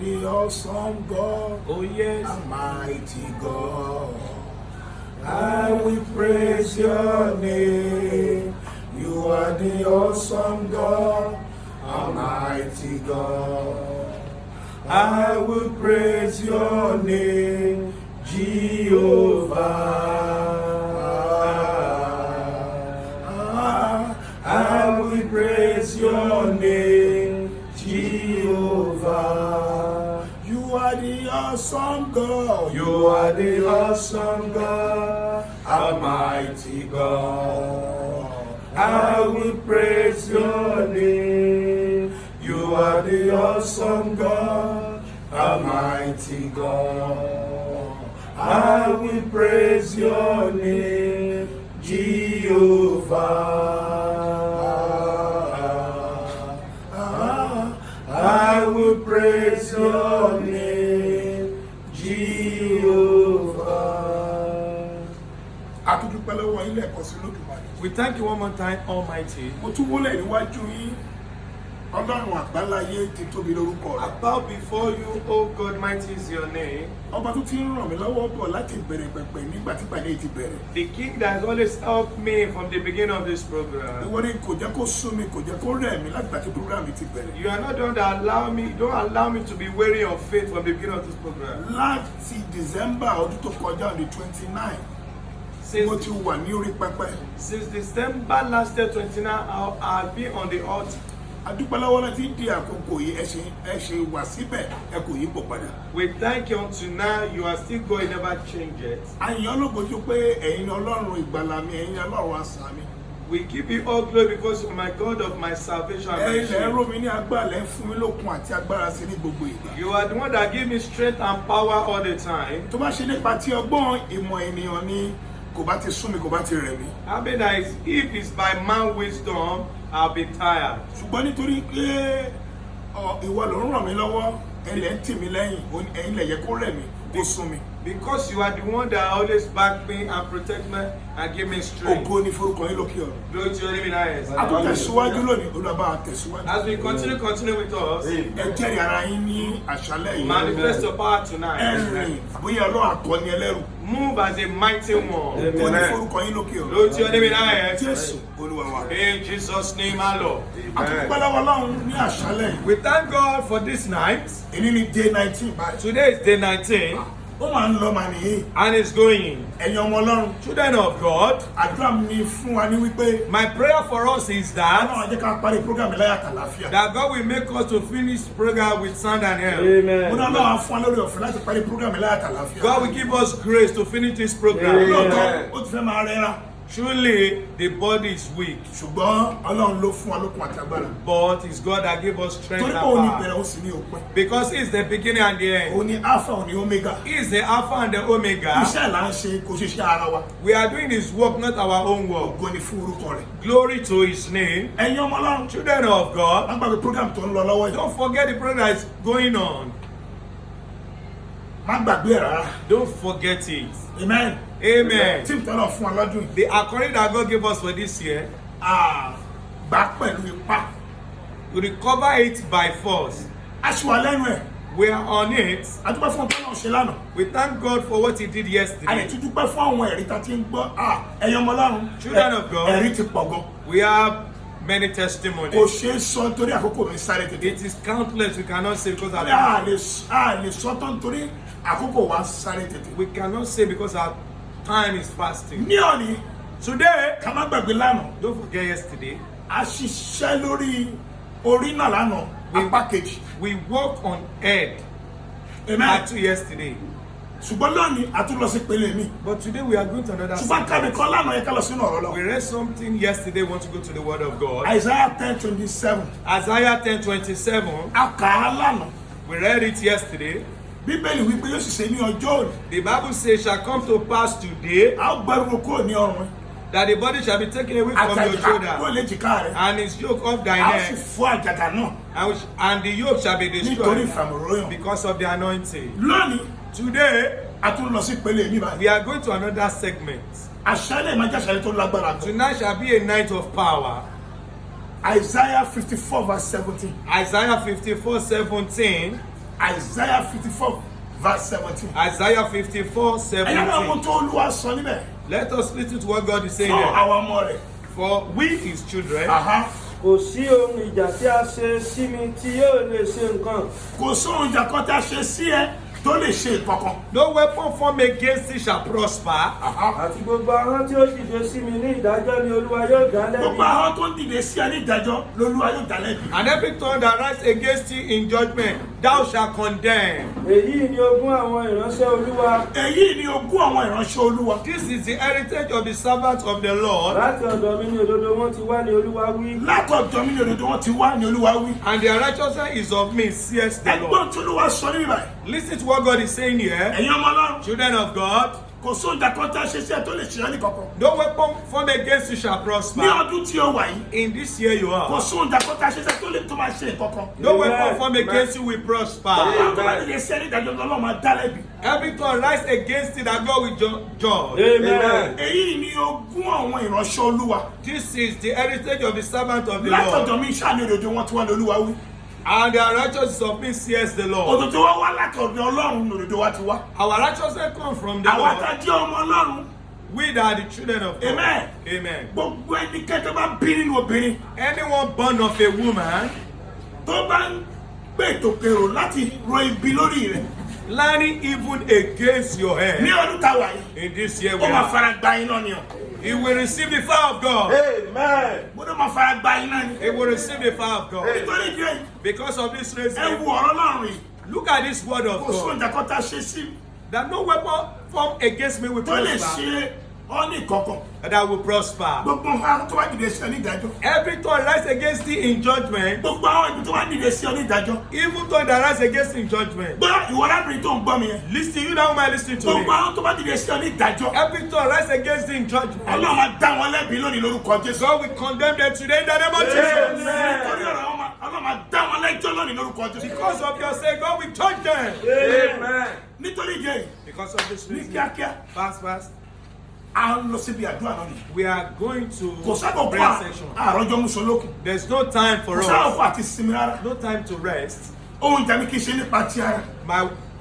the awesome God, Oh yes. Almighty God. I will praise your name. You are the awesome God, Almighty God. I will praise your name, Jehovah. I will praise your name, Jehovah. You are the awesome God. You are the awesome God, Almighty God. I will praise your name. You are the awesome God, Almighty God. I will praise your name, Jehovah. I will praise your name, Jehovah. Àtúndúpẹ́ lọ́wọ́ ilé ẹ̀kọ́ sí Olódùmarè. We thank you one more time, Almighty. Mo tún wólẹ̀ níwájú yín. Ọlọ́run àgbáláyé ti tóbi lórúkọ rẹ̀. I bow before you, O God, mighty is your name. Ọba tó ti ń ràn mí lọ́wọ́ bọ̀ láti bẹ̀rẹ̀ pẹ̀pẹ̀ nígbà tí ìpàdé ti bẹ̀rẹ̀. The King that has always helped me from the beginning of this program. Ìwọ ni kò jẹ́ kó sú mi, kò jẹ́ kó rẹ̀ mí láti ìgbà tí program ti bẹ̀rẹ̀. You are not the one that don't allow me to be weary of faith from the beginning of this program. Láti December ọdún tó kọjá on the 29, mo ti wà ní orí pẹpẹ. Since December last year, 29, I've been on the altar. Adúpẹ́ lọ́wọ́ láti di àkókò yìí ẹ ṣe wà síbẹ̀ ẹ kò yípo padà. We thank you until now, you are still going, never change it. Àyàn ológojú pé ẹ̀yin Ọlọ́run ìgbàlà mi, ẹ̀yin Ọlọ́run asà mi. We give you all glory because you are my God of my salvation and my Ẹ̀yin lẹ́ ń ró shield. mi ní agbára, lẹ́ ń fún mi lókun àti agbára sí ní gbogbo ìgbà. You are the one that give me strength and power all the time. Tó bá ṣe nípa tí ọgbọ́n ìmọ̀ ènìyàn ni kò bá ti sún mi, kò bá ti rẹ̀ mí. I mean that if it's by man wisdom, I'll be tired. Ṣùgbọ́n nítorí pé ìwọ ló ń ràn mí lọ́wọ́, ẹ̀lẹ́ ń tì mí lẹ́yìn, ẹ̀yin lẹ̀ yẹ kó rẹ̀ mí, kó sún mi. Because you are the one that always back me and protect me and give me strength. Ògo ni forúkọ yín lókè ọ̀run. Glory to your name in highest. A tún tẹ̀síwájú lónìí, Olúwa bá wa tẹ̀síwájú. As we continue with us, Ẹ jẹ́rìí ara yín ní àṣálẹ́ yìí. manifest your power Ẹ tonight. rìn bóyá Ọlọ́run akọni ẹlẹ́rù. Move as a mighty one. Ògo ni forúkọ yín lókè ọ̀run. Glory to your name in highest. Jésù Olúwa wa. In Jesus' name, our Lord. A tún dúpẹ́ lọ́wọ́ Ọlọ́run ní àṣálẹ́ yìí. We thank God for this night. Èyí ni day 19 báyìí. Today is day 19 Ó máa ń lọ màá nìyí. and it's going. Ẹ̀yin ọmọ Ọlọ́run. Children of God, Àdúrà mi ni fún wa ní wípé my prayer for us is that Ọlọ́run á jẹ́ ká parí program láyà àtàlàáfíà. God will make us to finish program with sound and health. Mo ní Ọlọ́run á fún wa lórí ọ̀fẹ́ láti parí program láyà àtàlàáfíà. God will give us grace to finish this program. Lóòótọ́ ó ti fẹ́ máa rẹ́ra. Truly, the body is weak, Ṣùgbọ́n Ọlọ́run ló fún wa lókun àti agbára. but it's God that gave us strength Torí and pé òun ní power. ìbẹ̀rẹ̀ ó sì ní òpin. Because He's the beginning and the end. Òun ní Alpha, òun ní Omega. He is the Alpha and the Omega. Iṣẹ́ là ń ṣe kò ṣiṣẹ́ ara wa. We are doing His work, not our own work. Ògo ni fún orúkọ rẹ̀. Glory to His name. Ẹ̀yin ọmọ Ọlọ́run. Children of God, Má gbàgbé program tó ń lọ lọ́wọ́ yìí. don't forget the program that is going on. Má gbàgbé ẹ̀ rárá. Don't forget it. Amen. Amen. Tí ìtọ́nà fún wa lọ́dún yìí. The accolade that God gave us for this year, Gbà pẹ̀lú ipá. we recover it by force. Aṣọ alẹ́nu ẹ̀. We are on it. Adúpẹ́ fún ọgbọ́n náà ṣe lánàá. We thank God for what He did A lè yesterday. tún dúpẹ́ fún àwọn ẹ̀rí tá a ti ń gbọ́. Ẹ̀yin ọmọ Ọlọ́run. Children of God. Ẹ̀rí ti pọ̀ gan. We have many Kò testimonies. ṣeé sọ nítorí àkókò mi sáré tètè. It is countless. We cannot say because A lè sọ tán nítorí àkókò wa sáré tètè. we cannot say because our time is fasting. Ní òní, Today, ká má gbàgbé lánàá. don't forget yesterday, A ṣiṣẹ́ lórí orí náà lánàá. Apá kejì. we worked on head Amen. battle yesterday. Ṣùgbọ́n lónìí, a tún lọ sí ìpele mi. But today we are going to another Ṣùgbọ́n kábi segment. kan lánàá yẹ ká lọ sínú ọ̀rọ̀ lọ. We read something yesterday, want to go to the word of God. Isaiah 10:27. Isaiah 10:27, A kà á lánàá. we read it yesterday. Bíbélì wípé yóò sì ṣe ní ọjọ́ òní. The Bible says, shall come to pass today, A ó gbẹ́rù kúrò ní ọrùn. that the body shall be taken away from your Àjàgà kúrò shoulder, léjìká rẹ̀. and his yoke off thy A ó sì neck, fọ́ àjàgà náà and the yoke shall be nítorí destroyed ìfàmìròyìn. because of the anointing. Lónìí, Today, a tún lọ sí ìpele mi báyìí. we are going to another segment. Àṣálẹ̀ máa jẹ́ àṣálẹ̀ tó lágbára gan. Tonight shall be a night of power. Isaiah 54:17. Isaiah 54:17. Isaiah 54 verse 17. Isaiah 54, Ẹ̀yà náà mo 17. tó Olúwa sọ níbẹ̀. Let us listen to what God is saying Fún here. àwọn ọmọ rẹ̀. For we, his children, Kò sí ohun ìjà tí a ṣe sí mi tí yóò lè ṣe nǹkan. Kò sóhun ìjà kan tí a ṣe sí ẹ tó lè ṣe ìkankan. no weapon formed against thee shall prosper. Àti gbogbo ahọ́n tí ó dìde sí mi ní ìdájọ́ ni Olúwa yóò dá lẹ́bi. Gbogbo àwọn tó ń dìde sí ẹ ní ìdájọ́ lolúwa yóò dá lẹ́bi. And every tongue that rise against thee in judgment, thou shalt condemn. Èyí ni ogún àwọn ìránṣẹ́ Olúwa. Èyí ni ogún àwọn ìránṣẹ́ Olúwa. This is the heritage of the servants of the Lord, Láti ọ̀dọ̀ mi ní òdodo wọn ti wá ní Olúwa wí. Látọ̀dọ̀ mi ní òdodo wọn ti wá ní Olúwa wí. and their righteousness is of me, says the Lord. Ẹgbọ́n tí Olúwa sọ ní bíbáyìí. Listen to what God is saying here. Ẹ̀yin ọmọ Ọlọ́run. Children of God, Kò sóhun ìjà kan tí a ṣe sí ẹ tó lè ṣe ẹ́ ní kankan. no weapon formed against you shall Ní prosper. ọdún tí ó wà yìí. In this year you Kò are. sóhun ìjà kan tí a ṣe sí ẹ tó lè tó máa ṣe ìkankan. No Amen. weapon formed against you will prosper. Àwọn tó bá dìde sí ẹ ní ìdájọ́ lọ́wọ́ máa dá lẹ́bi. Every tongue rise against it that God will judge. Amen. Èyí ni ogún àwọn ìránṣẹ́ Olúwa. This is the heritage of the servant of the Lord. Látọ̀dọ̀ mi ṣáà ní òdodo wọn ti wá ní Olúwa wí. And their righteousness is of me, says the Lord. Òdodo wa wá látọ̀dọ̀ Ọlọ́run ní òdodo wa ti wá. Our righteousness comes from the Àwa Lord. tá jẹ́ ọmọ Ọlọ́run. We that are the children of God. Amen. Amen. Gbogbo ẹnikẹ́ni tó bá bí nínú obìnrin Anyone born of a woman, tó bá ń gbé ìtòkèrò láti ro ibi lórí rẹ̀ planning even against your ní head, ọdún tá a wà yìí, in this year we ó máa are, fara gba iná ni o. he will receive the fire of God. Amen. Gbọ́dọ̀ máa fara gba iná ni. He will receive the fire of God. Nítorí ìdí èyí, Because of this ẹ reason, wo ọ̀rọ̀ Ọlọ́run yìí. look at this word of Kò sóhun God. ìjà kan tá a ṣe sí That no weapon formed against me will tó lè prosper. ṣe ọ́ ní ìkankan. That will prosper. Gbogbo àwọn tó bá dìde sí ọ ní ìdájọ́. Every tongue rise against thee in judgment, Gbogbo àwọn ibi tó bá dìde sí ọ ní ìdájọ́. even tongue that rise against thee in judgment. Gbọ́ ìwọ arábìnrin tó ń gbọ́ mi yẹn. Listen, you that woman listening to me. Gbogbo àwọn tó bá dìde sí ọ ní ìdájọ́. Every tongue rise against thee in judgment. Ọlọ́run máa dá wọn lẹ́bi lónìí lórúkọ Jésù. God will condemn them today in the name of Jesus. Nítorí ọ̀rọ̀ Ọlọ́run máa dá wọn lẹ́jọ́ lónìí lórúkọ Jésù. Because of your sake, God will judge them. Amen. Nítorí ìdí èyí, Because of this ní reason, kíákíá, fast, fast, a ń lọ síbi àdúrà náà ni. we are going to Kò sábà prayer kó session. àrọ́jọ́ Mùsùlùmí. There's no time for Kò sábà us, kó àti sinmi rárá. no time to rest. Ohun ìjà mi kì í ṣe nípa ti ara.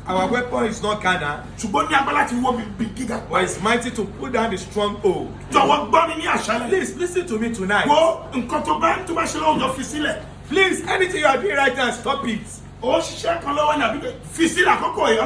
Our weapon is not carnal, Ṣùgbọ́n ní agbára láti wọ́ bí gíga. but it's mighty to put down the stronghold. Jọ̀wọ́ gbọ́ mi ní àṣálẹ́. Please listen to me tonight. Wo nǹkan tó bá ṣe lọ́wọ́ jọ fi sílẹ̀. Please, anything you are doing right now, stop it. Ó ṣiṣẹ́ kan lọ́wọ́ ní àbí fi sílẹ̀ àkókò yìí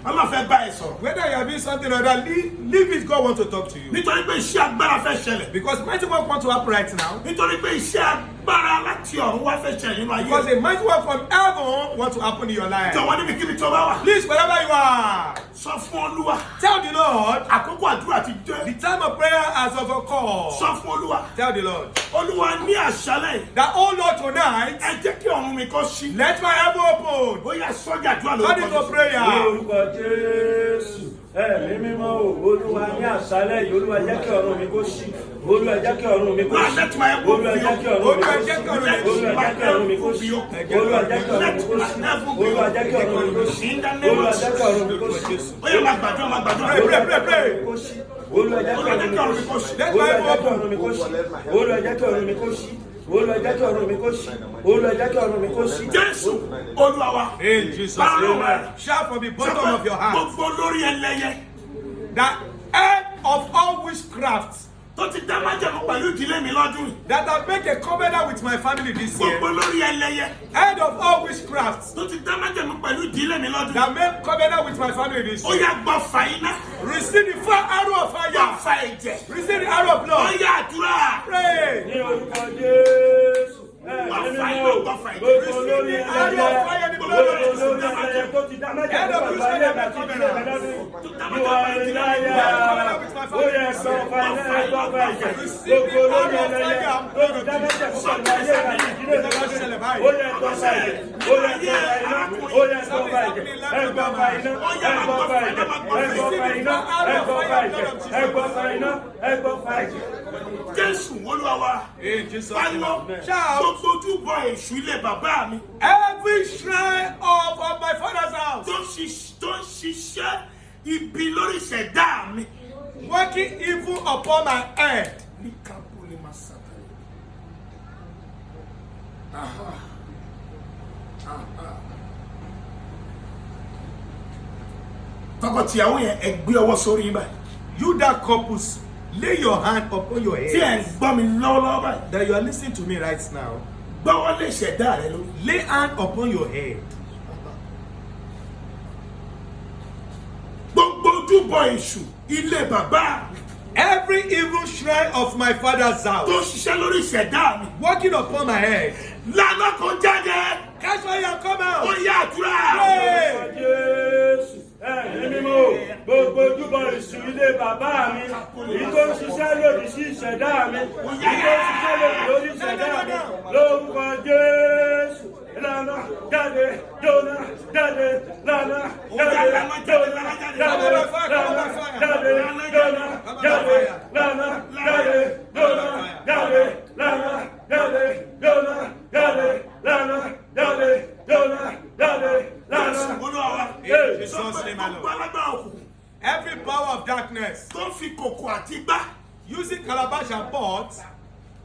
Ọlọ́run fẹ́ bá ẹ sọ̀rọ̀. Whether you are doing something or that, leave it. God wants to talk to you. Nítorí pé iṣẹ́ agbára fẹ́ ṣẹlẹ̀. Because mighty work want to happen right now. Nítorí pé iṣẹ́ agbára láti ọ̀run wá fẹ́ ṣẹlẹ̀ nínú ayé. Because a mighty work from heaven want to happen in your life. Jọ̀wọ́ níbikíbi tó bá wà. Please, wherever you are, Sọ fún Olúwa. tell the Lord Àkókò àdúrà ti dé. the time of prayer has overcome. Sọ fún Olúwa. Tell the Lord Olúwa ní àṣálẹ́ yìí. that, oh Lord, tonight, Ẹ jẹ́ kí ọ̀run mi kó ṣí. let my heaven open. Ó yá sọ́jà àdúrà Turn it to lórúkọ Jésù. Ní prayer. orúkọ Jésù. Ẹ̀mí mímọ́ o, Olúwa ní àṣálẹ́ yìí, Olúwa jẹ́ kí ọ̀run mi kó ṣí. Olúwa jẹ́ kí ọ̀run mi kó Lord, ṣí. let my heaven Olúwa be jẹ́ kí open. ọ̀run mi Olúwa kó jẹ́ ṣí. kí ọ̀run mi kó Olúwa jẹ́ kí ọ̀run mi kó ṣí. Olúwa jẹ́ kí ọ̀run mi kó ṣí. Olúwa jẹ́ kí ọ̀run mi kó ṣí. Olúwa jẹ́ kí ọ̀run mi kó ṣí. Ó yá máa gbàdúrà máa gbàdúrà. Pray. Olúwa jẹ́ kí ọ̀run mi kó ṣí. Olúwa jẹ́ kí ọ̀run mi kó ṣí. Olúwa jẹ́ kí ọ̀run mi kó ṣí. Olúwa jẹ́ kí ọ̀run mi kó ṣí. Olúwa jẹ́ kí ọ̀run mi kó ṣí. Jésù Olúwa wa. In Jesus' Báwo name. Shout from the bottom of your heart. Gbogbo lórí ẹlẹ́yẹ The end of all witchcraft tó ti dá májẹ̀mú pẹ̀lú ìdílé mi lọ́dún yìí. that have made a covenant with my family this year. Gbogbo lórí ẹlẹ́yẹ End of all witchcraft tó ti dá májẹ̀mú pẹ̀lú ìdílé mi lọ́dún yìí. that made covenant with my family this Ó year. yá gbọ́ fà iná. Receive the fire, arrow of Gbọ́ fire. fà ẹ̀jẹ̀. Receive the arrow of Ó blood. yá àdúrà. Pray. Ní orúkọ Jésù. Ẹ̀mí mímọ́ o, gbogbo lórí ẹlẹ́yẹ, gbogbo lórí ẹlẹ́yẹ tó ti dá mẹ́jọ tó bàbá ilé àti ìdílé mi lọ́dún. Ìwà ìláyà, ó yẹ sọ fà iná ẹ̀gbọ́ fà ẹ̀jẹ̀. Gbogbo lórí ẹlẹ́yẹ tó ti dá mẹ́jọ tó bàbá ilé àti ìdílé mi lọ́dún. Ó yẹ sọ fà ẹ̀jẹ̀, ó yẹ sọ fà iná, ó yẹ sọ fà ẹ̀jẹ̀. Ẹ̀gbọ́ fà iná, ẹ̀gbọ́ fà ẹ̀jẹ̀, ẹ̀gbọ́ fà iná, ẹ̀gbọ́ fà ẹ̀jẹ̀, ẹ̀gbọ́ fà iná, ẹ̀gbọ́ fà ẹ̀jẹ̀. Jésù Olúwa wa. In Jesus' Pariwo. name. Shout. Gbogbo ojúbọ èṣù ilé bàbá mi. Every shrine of my father's house Tó ń ṣiṣẹ́ ibi lórí ìṣẹ̀dá mi. working evil upon my head. Ní kábùlì máa sàbẹ̀. Aha. Aha. tọkọtìyàwó yẹn ẹ gbé ọwọ́ sórí yín báyìí. You that couples, lay your hand upon your tí ẹ ń head. gbọ́ mi lọ́wọ́lọ́wọ́ báyìí. That you are listening to me right now. gbọ́wọ́ lè ṣẹ̀dá rẹ lórí. Lay hand upon your head. gbogbo ojúbọ èṣù ilé bàbá mi Every evil shrine of my father's tó house, ṣiṣẹ́ lórí ìṣẹ̀dá mi. walking upon my head. lánàá kan jáde. Catch fire, come ó out. yá àdúrà. Pray. Jésù ẹ̀mí mímọ́ gbogbo ojúbọ èṣù ilé bàbá mi èyí tó ń ṣiṣẹ́ lòdì sí ìṣẹ̀dá mi èyí tó ń ṣiṣẹ́ lòdì lórí ìṣẹ̀dá mi lórúkọ Jésù lánà jáde jóná jáde lánà jáde jóná jáde lánà jáde jóná jáde lánà jáde jóná jáde lánà jáde jóná jáde lánà jáde jóná jáde lánà. olúwa wa. In Jesus' name, my gbogbo Lord. alágbára òkùnkùn Every power of darkness, tó fi kòkò àti gbá using calabash and pots,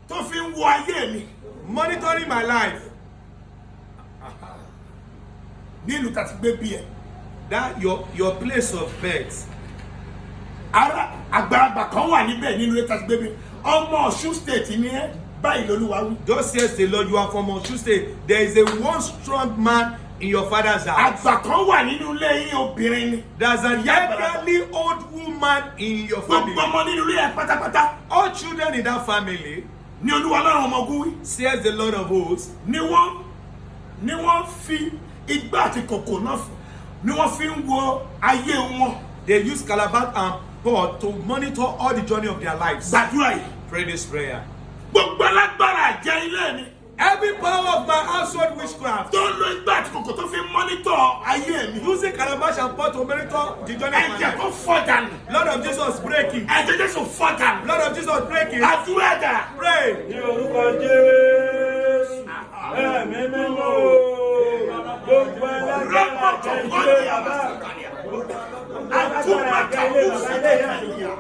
tó fi ń wo ayé mi monitoring my life, nílùú tàti gbé bí ẹ. that your place of birth. ara àgbàlagbà kan wà níbẹ̀ nínú ilé tàti gbé bí ọmọ Ọ̀ṣun state ní ẹ báyìí lolúwa wí. Thus says the Lord, you are from Osun State. There is a one strong man in your father's house. àgbà kan wà nínú ilé yín obìnrin ni. There's an elderly old woman in your family. gbogbo ọmọ nínú ilé ẹ pátápátá All children in that family, ní olúwa lọ́rùn ọmọ ogun wí. says the Lord of hosts, ni wọ́n fi igbá àti kòkò náà fún ni wọ́n fi ń wo ayé wọn. they use calabash and pot to monitor all the journey of their lives. gbàdúrà yìí. Pray this prayer. gbogbo alágbára àjẹ́ ilé mi Every power of my household witchcraft, tó ń lo igbá àti kòkò tó fi ń mọ́nítọ̀ ayé mi. using calabash and pot to monitor the journey of my ẹ̀jẹ̀ life. kó fọ́ dànú. Lord of Jesus, break it. ẹ̀jẹ̀ Jésù fọ́ dànú. Lord of Jesus, break it. àdúrà dà. Pray. Ní orúkọ Jésù ẹ̀mí mímọ́ gbogbo alágbára jẹ́ ilé bàbá alágbára jẹ́ ilé bàbá ilé ìyá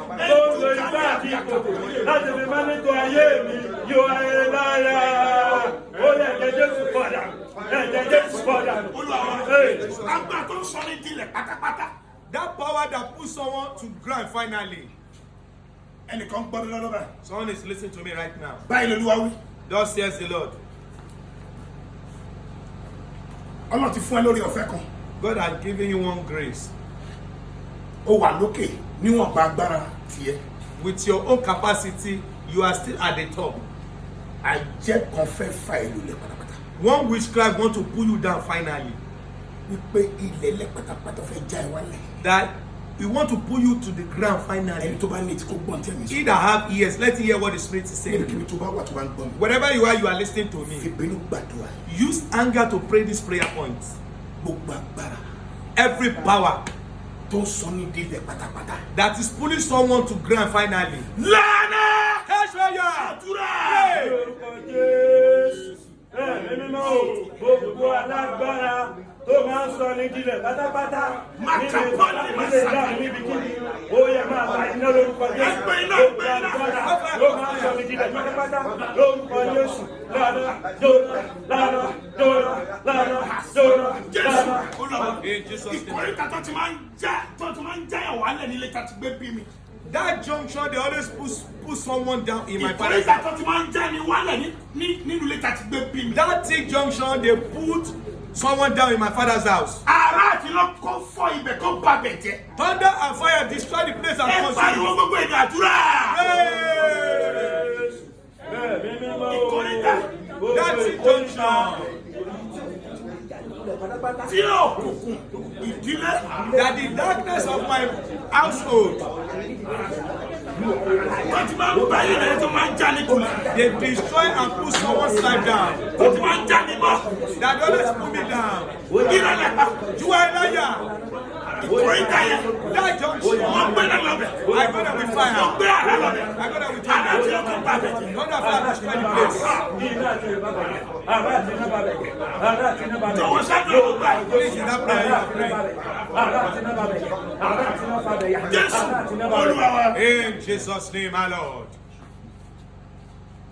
mi tó ń lo igbá àti ìkòkò láti fi máa ní tó ayé mi yóò ayé lára ó lè jẹ́ Jésù padà ẹ̀jẹ̀ Jésù padà. agbá tó ń sọ ní dilẹ̀ pátápátá. That power that puts someone to ground finally. ẹnìkan gbọ́ mi lọ́dọ̀ báyìí. Someone is listening to me right now. báyìí lolúwa wí. Thus says the Lord. Ọlọ́run ti fún ẹ lórí ọ̀fẹ́ kan. God has given you one grace. ó wà lókè níwọ̀nba agbára tiẹ̀. With your own capacity, you are still at the top. àjẹ́ kan fẹ́ fa ìlú lẹ̀ pátápátá. One witchcraft want to pull you down finally. wípé ilẹ̀ lẹ̀ pátápátá fẹ́ já ẹ wálẹ̀. That we want to pull you to the ground ẹni finally. tó bá ní etí kó gbọ́n tí ẹ̀mí sọ. He that have ears, let him hear what the Spirit is saying. níbikíbi tó bá wà tó bá ń gbọ́n mi. Wherever you are listening to fi me. bínú gbàdúrà. Use anger to pray this prayer point. gbogbo agbára Every power tó ń sọ ní dilẹ̀ pátápátá. that is pulling someone to ground finally. lánàá. Catch fire! àdúrà. Ní orúkọ Jésù ẹ̀mí mímọ́ gbogbo alágbára tó máa ń sọ ní dilẹ̀ pátápátá níbi ìlà níbikíbi ó yẹ máa ta iná lórúkọ Jésù gbogbo alágbára tó máa ń sọ ní dilẹ̀ pátápátá lórúkọ Jésù lánà jóná lánà jóná lánà jóná jésù lánà. olúwa. In Jesus' name. ìkórìtà tó ti máa ń já ẹ̀ wálẹ̀ nílé tá ti gbé bí mi. That junction, they always put someone down in my father's ìkórìtà house. tó ti máa ń já ni wálẹ̀ nínú ilé tá ti gbé bí mi. That thick junction, they put someone down in my father's house. ara àti lọ kó fọ́ ibẹ̀ kó bà bẹ̀ jẹ́. Thunder and fire destroy the place and ẹ consume pariwo it. gbogbo èdè àdúrà. Ẹ̀mí mímọ́ ìkórìtà That thick junction, tí òkùnkùn ìdílé that the darkness of my household, tó ti máa ń bá yín lẹ́yìn tó máa ń já ní kulẹ̀. they destroy and put someone's life down. tó ti máa ń já ní bọ́. That they always put me down. ìrẹ̀lẹ̀ pa. You are a liar. ìkórìtà yẹn. That junction, wọ́n gbé náà lọ́bẹ̀. I go there with wọ́n fire. gbé àrà lọ́bẹ̀. I go there with ara àti thunder. lọ́kọ̀ bà bẹ̀ jẹ́. Thunder and fire destroy the place. jọ̀wọ́ ṣáájú ọ̀rọ̀ gbà. Please, in that prayer, you are praying. jésù olúwa wa. In Jesus' name, my Lord.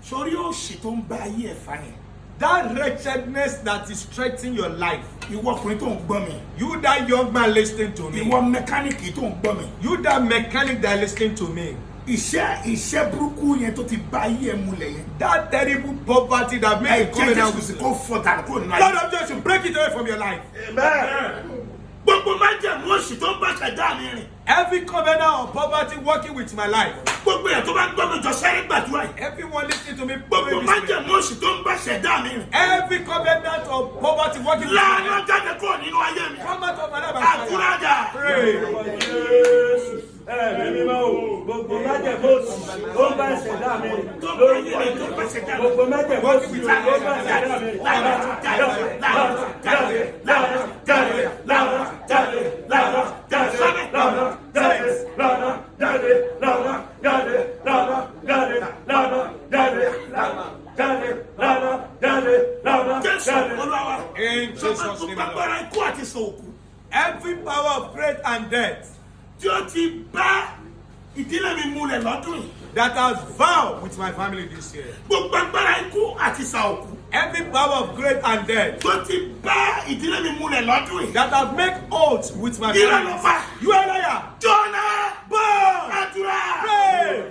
sórí òṣì tó ń bá ayé ẹ̀ fa yẹn. That wretchedness that is threatening your life. Ìwọ ọkùnrin tó ń gbọ́ mi. You that young man listening to me. Ìwọ mẹkáníìkì tó ń gbọ́ mi. You that mechanic that listening to me. Iṣẹ́ burúkú yẹn tó ti bá ayé ẹ múlẹ̀ yẹn. That terrible poverty that made you come out with kó fọ́ dànù kó nù ayé. Lord of Jesus, break it away from your life. Amen. Gbogbo májẹ̀mú òṣì tó ń bá ṣẹ̀dá mi rìn. Every covenant of poverty working with my life. Gbogbo ẹ̀ tó bá ń gbọ́ mi jọ sẹ́rí gbàdúrà yìí. Everyone listening to me. Gbogbo májẹ̀mú òṣì tó ń bá ṣẹ̀dá mi rìn. Every covenant of poverty working with my life. Láàárọ̀ jáde kúrò nínú ayé mi. Come out of my life. Àdúrà. Pray. Mímọ́ o, gbogbo májẹ̀mú òṣì ó bá ìṣẹ̀dá mi rìn. Lórí ilé tó bá ṣẹ̀dá mi. Gbogbo májẹ̀mú òṣì ó bá ìṣẹ̀dá mi rìn. In Jesus' name. Every power of great and death that has vowed with my family this year. Every power of great and death that has made oaths with my family. You are a liar. Burn. Pray.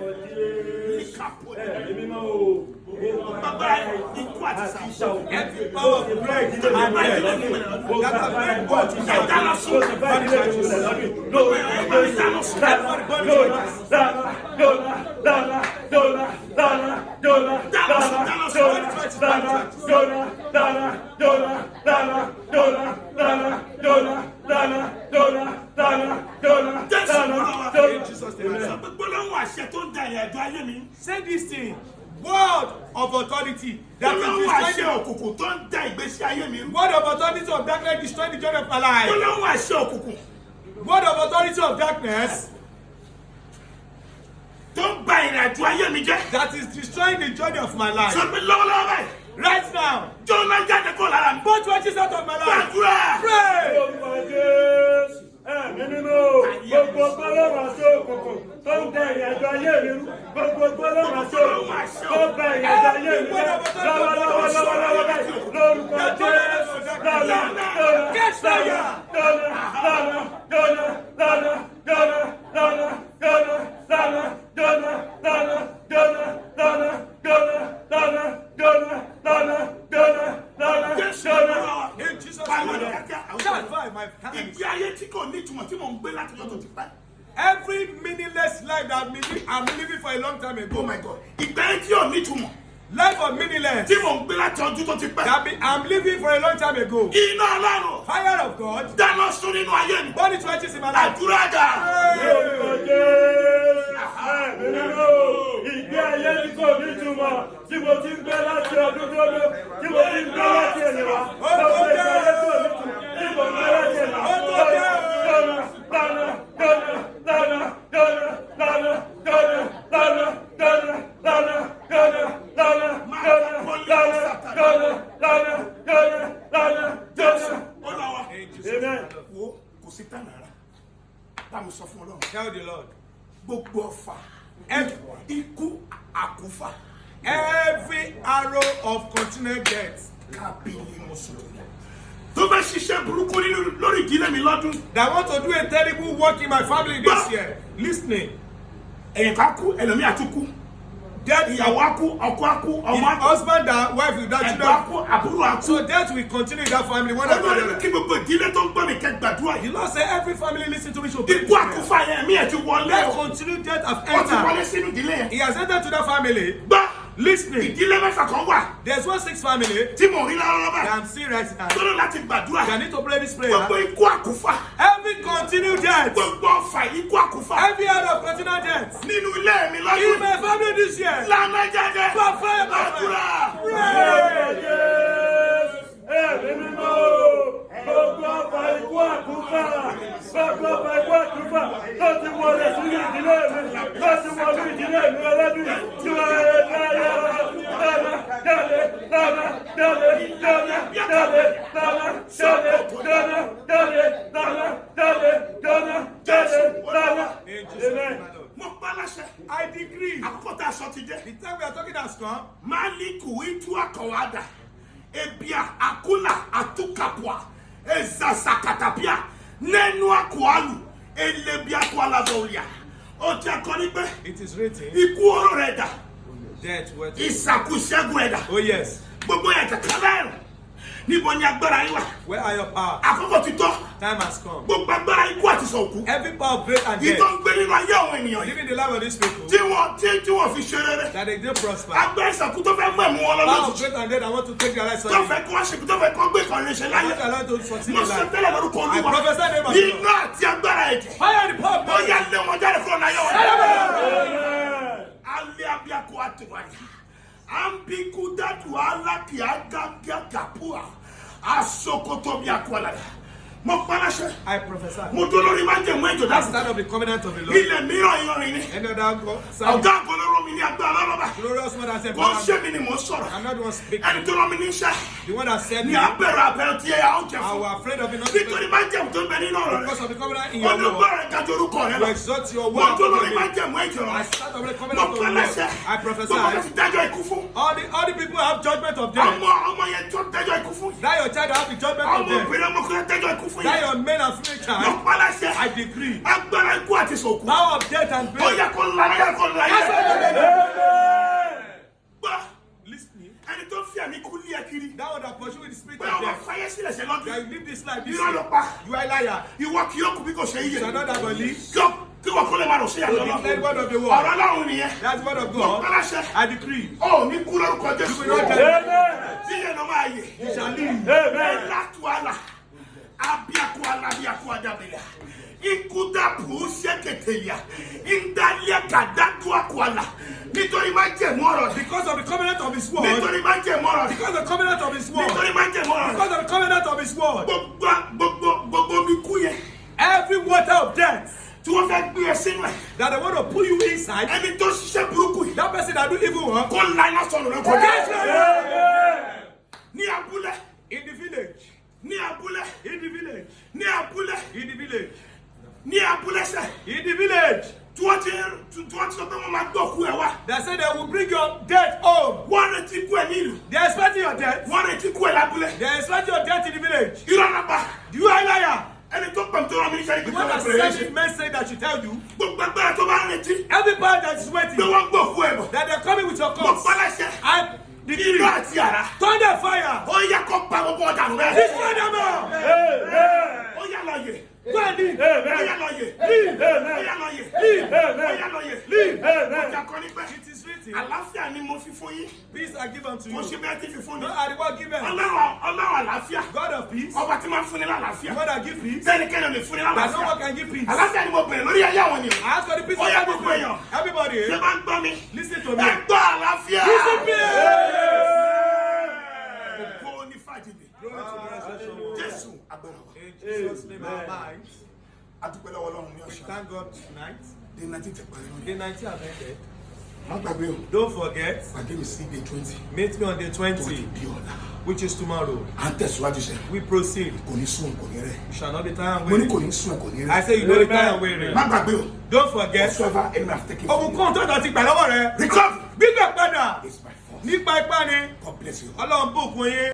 Every power of great and death that has made oaths with my Say this thing. Word of authority that is destroying word of authority of darkness destroying the joy of my life. Word of authority of darkness that is destroying the joy of my life. Right now, both watches out of my life. Pray. Gbogbo gbọ́lọ́wọ́ sí òkùnkùn tó ń tẹ ìrìnàjò ayé mi rú. Gbogbo gbọ́lọ́wọ́ sí òkùnkùn tó ń bẹ ìrìnàjò ayé mi rú. Lọ́wọ́lọ́wọ́ báyìí lórúkọ Jésù. In Jesus' name. Every meaningless life that I'm living for a long time ago. Oh my God. Life of meaningless that I'm living for a long time ago. Fire of God. Burn it righteous in my life. Ìgbé ayé tí kò ní túmọ̀ tí mo ti ń gbé láti ọdún tó lọ tí mo ti ń gbé láti ẹ̀yìn wá. Gbogbo ìgbé ayé tí kò ní túmọ̀ tí mo ń gbé láti ẹ̀yìn wá. Tell the Lord. Every arrow of continued death that want to do a terrible work in my family this year. Listening. Death, husband and wife without children. So death will continue in that family. One after the other. You Lord say every family listen to me should pray. Let continue death of enter. He has entered to that family. Listening. There's 1 6 family that I'm seeing right now. I need to pray this prayer. Every continued death. Every other of continued death. In my family this year. I decree. The time we are talking has come. ebia akula atukapwa ezasakatapia nenu akwalu elebia kwala zolia o ti akoni pe It is written. iku oro reda Death word. isakusegun reda Oh yes. gbogbo ya kakala níbo ni agbára yín wà Where are your powers? àkókò ti tó Time has come. gbogbo agbára ikú àti sọ̀kú Every power of great and ìtọ́ death. ń gbé nínú ayé àwọn ènìyàn yìí Living the life of these people. tí wọ́n fi ṣe rere That they don't prosper. agbára ìsàkú tó fẹ́ mú ẹ̀mú wọn lọ Power of lójijì great and death. I want to take their life tó suddenly. fẹ́ kí wọ́n ṣe tó fẹ́ kí wọ́n gbé kan lè ṣe I láyé want to allow to succeed mo in sọ life. tẹ́lẹ̀ lórúkọ I olúwa prophesy the name of the Lord. iná àti agbára ẹ̀jẹ̀ Fire the power of ó God. yá lé wọn jáde kúrò láyé wọn. alẹ́ abiakọ àtìwáyà ambiku dadu alaki agagagapua asokoto biakọ alaya mo paláṣẹ I prophesy. mo tó lórí máa ń jẹ mú ẹjọ I dáàbò stand of the covenant of the Lord. ilẹ̀ mìíràn yanrin ni Any other God? ọ̀gá àgọ́lọ́rọ̀ mi ní agbára lọ́lọ́ba Glorious one that said, kò ń ṣe mi ni mò ń sọ̀rọ̀ I'm not the one speaking. ẹni tó rán mi níṣẹ́ The one that said ní me. abẹ́rẹ́ abẹ́rẹ́ tí ẹ àwọn jẹ I fún was afraid of it not nítorí máa ń jẹun tó ń bẹ nínú ọ̀rọ̀ because rẹ of the covenant in your ọdún word. bẹ̀rẹ̀ kájọ orúkọ rẹ You lọ exalt your mo word. tó lórí máa ń I jẹ mú ẹjọ rẹ stand of the mo covenant of the Lord. paláṣẹ I gbogbo prophesy. tó ti dájọ́ ikú fún All the people have judgment of death. ọmọ yẹn tó dájọ́ ikú fún That your child have the judgment of ọmọ death. obìnrin ọmọkùnrin dájọ́ ikú fún That yẹn your men and female mo child. paláṣẹ I decree. agbára ikú àti sòkú Power of death and ó grave. yẹ kó láyé kó láyé gbọ́ Listen. ẹni tó fi àmì kú lé ẹ kiri That one that pursue with the spirit pé of ọmọ death. fàyè sílẹ̀ ṣe lọ́dún That you live this life this irọ́ ló year. pa You are a liar. ìwọ kì yóò kú bí kò ṣe You yíyẹ shall not have a leave. kí wọ́n kó lè máa rò sí àjọ To declare the word of the ọ̀rọ̀ word. ọlọ́run nìyẹn That's the word of mo God. paláṣẹ I decree. ó ní kú lórúkọ Jésù You will not die. tí yẹn ló máa yẹ You shall live. elatuala abiakuala abiakuadabela ikudapu seketeya indalia kadatuakuala nítorí máa jẹ mọ́rọ̀ Because of the covenant of his word. nítorí máa jẹ mọ́rọ̀ Because of the covenant of his word. nítorí máa jẹ mọ́rọ̀ Because of the covenant of his word. gbogbo mi kú yẹn Every water of death tí wọ́n fẹ́ gbé ẹ sínú ẹ̀ that they want to pull you inside. ẹni tó ṣiṣẹ́ burúkú yìí That person that do evil work. kó la iná sọ̀rọ̀ rẹ kó Yes, jẹ́ ní abúlé in the village. ní abúlé In the village. ní abúlé In the village. ní abúlé sẹ́ In the village. tí wọ́n ti sọ pé wọ́n máa gbọ́kú ẹ wá They say they will bring your death home. wọ́n retí kú ẹ nílùú They are expecting your death. wọ́n retí kú ẹ lábúlé They are expecting your death in the village. irọ́ lápá You are a liar. ẹni tó pẹ̀lú tó rán mi níṣẹ́ The ìgbésẹ̀ one that ọ̀pẹ̀rẹ̀ sent the message that should tell you. gbogbo agbára tó bá ń retí Every power that is pé waiting. wọ́n gbọ́kú ẹ bọ̀ That they are coming with your mo cause. paláṣẹ And the irọ́ decree. àti àrá Thunder fire. ó yẹ kó pa gbogbo ọ̀dà rẹ Destroy them all. ó yà lọ yẹ Go and leave. ó yà lọ yẹ ó yà lọ yẹ ó yà lọ yẹ ọjà kan ní pẹ́ It is written. àlàáfíà ni mo fi fún yín Peace are given to mo ṣe you. bẹ́ẹ̀ tí fi fún ni No are the one given. ọlọ́run àlàáfíà God of peace. ọba tí máa ń fún ni The lálàáfíà one that give peace. sẹ́nikẹ́ni ò lè fún ni That no lálàáfíà one can give peace. àlàáfíà ni mo bẹ̀rẹ̀ lórí ayé àwọn ènìyàn I ask for the peace ó of yẹ gbogbo everybody. èèyàn Everybody, ṣé máa ń gbọ́ mi listen to me. ẹ gbọ́ àlàáfíà Peace. ògo ní fàjìbì Glory to the resurrection. Jésù agbára wa In Jesus' name, our minds. adúpẹ́ lọ́wọ́ Ọlọ́run ní We ọ̀sán thank God tonight. dé 19 tẹ̀ parí lónìí Day 19 have ended. má gbàgbé o Don't forget, pàdé mi sí day 20 meet me on day tó 20, ti di ọ̀la which is tomorrow. à ń tẹ̀síwájú sẹ́ We proceed. kò ní sùn kò ní rẹ̀ You shall not be tired and mo ní weary. kò ní sùn kò ní I rẹ̀ say you know the time and weary. má gbàgbé o Don't forget. whatsoever enemy have taken from Ohun you kan tó ti gbà lọ́wọ́ rẹ. recover Gbígbà padà is my fault nípa ipá ni. God bless you. Ọlọ́run bùkún yín.